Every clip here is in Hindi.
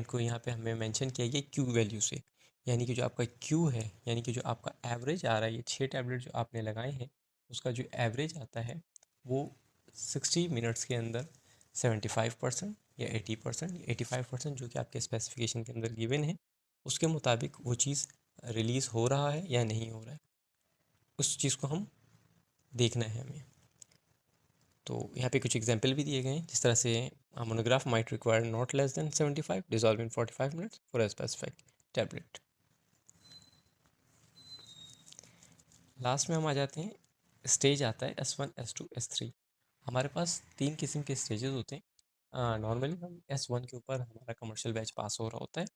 को यहाँ पे हमें मेंशन किया गया क्यू वैल्यू से, यानी कि जो आपका क्यू है, यानी कि जो आपका एवरेज आ रहा है, ये 6 टैबलेट जो आपने लगाए हैं उसका जो एवरेज आता है वो 60 मिनट्स के अंदर 75% या 80% या 85% जो कि आपके स्पेसिफिकेशन के अंदर गिवन है उसके मुताबिक वो चीज़ रिलीज़ हो रहा है या नहीं हो रहा है, उस चीज़ को हम देखना है हमें। तो यहाँ पे कुछ एग्जांपल भी दिए गए हैं, जिस तरह से monograph might require not less than 75 dissolve in 45 minutes for a specific tablet. Last में हम आ जाते हैं, स्टेज आता है S1 S2 S3। हमारे पास 3 किस्म के स्टेजेस होते हैं। नॉर्मली हम S1 के ऊपर हमारा कमर्शियल बैच पास हो रहा होता है।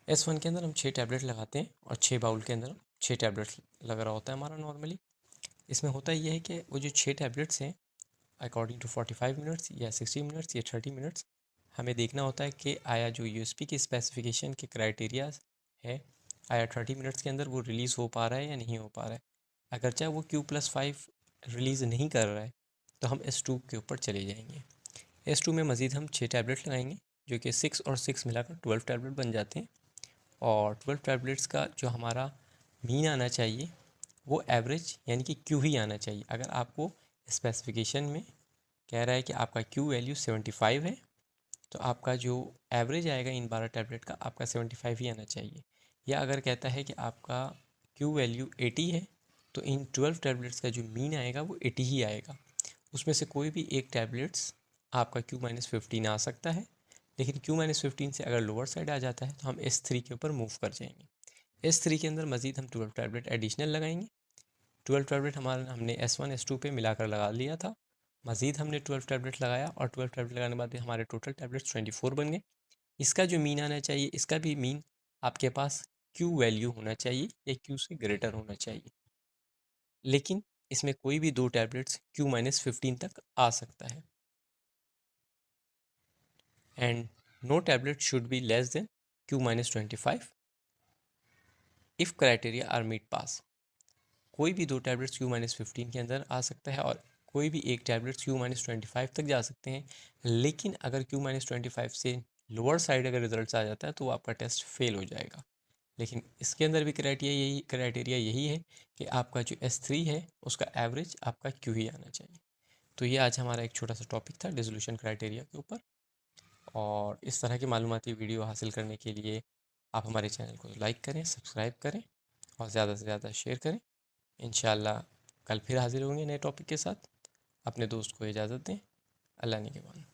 S1 के अंदर हम 6 टैबलेट लगाते हैं और 6 बाउल के अंदर 6 टैबलेट लग रहा होता है हमारा नॉर्मली। इसमें होता ये है कि वो जो 6 टैबलेट्स हैं अकॉर्डिंग टू 45 मिनट्स या 60 मिनट्स या 30 मिनट्स हमें देखना होता है कि आया जो यूएसपी की स्पेसिफिकेशन के क्राइटेरिया है, आया 30 मिनट्स के अंदर वो रिलीज़ हो पा रहा है या नहीं हो पा रहा है। अगर चाहे वो Q+5 रिलीज़ नहीं कर रहा है तो हम S2 के ऊपर चले जाएंगे। S2 में मज़ीद हम 6 टैबलेट लगाएंगे जो कि 6 और 6 मिलाकर 12 टैबलेट बन जाते हैं, और 12 टैबलेट्स का जो हमारा मीन आना चाहिए वो एवरेज यानी कि Q ही आना चाहिए। अगर आपको स्पेसिफिकेशन में कह रहा है कि आपका Q वैल्यू 75 है तो आपका जो एवरेज आएगा इन 12 टैबलेट का आपका 75 ही आना चाहिए। या अगर कहता है कि आपका Q वैल्यू 80 है तो इन 12 टैबलेट्स का जो मीन आएगा वो 80 ही आएगा। उसमें से कोई भी एक टैबलेट्स आपका Q-15 आ सकता है, लेकिन Q-15 से अगर लोअर साइड आ जाता है तो हम S3 के ऊपर मूव कर जाएंगे। S3 के अंदर मज़ीद हम 12 टैबलेट एडिशनल लगाएंगे। 12 टैबलेट हमारा हमने S1 S2 पे मिलाकर लगा लिया था, मज़ीद हमने 12 टैबलेट लगाया और 12 टैबलेट लगाने के बाद हमारे टोटल टैबलेट्स 24 बन गए। इसका जो मीन आना चाहिए, इसका भी मीन आपके पास Q वैल्यू होना चाहिए या Q से ग्रेटर होना चाहिए, लेकिन इसमें कोई भी 2 टैबलेट्स Q-15 तक आ सकता है। And no tablet should be less than Q-25 if criteria are meet pass. कोई भी 2 टैबलेट्स Q-15 के अंदर आ सकता है और कोई भी एक टैबलेट्स Q-25 तक जा सकते हैं, लेकिन अगर Q-25 से लोअर साइड अगर रिजल्ट्स आ जाता है तो वो आपका टेस्ट फेल हो जाएगा। लेकिन इसके अंदर भी क्राइटेरिया यही है कि आपका जो S3 है उसका एवरेज आपका Q ही आना चाहिए। तो ये आज हमारा एक छोटा सा टॉपिक था डिसोल्यूशन क्राइटेरिया के ऊपर, और इस तरह की मालूमाती वीडियो हासिल करने के लिए आप हमारे चैनल को लाइक करें, सब्सक्राइब करें और ज़्यादा से ज़्यादा शेयर करें। इंशाल्लाह कल फिर हाजिर होंगे नए टॉपिक के साथ। अपने दोस्त को इजाज़त दें। अल्लाह निगहबान।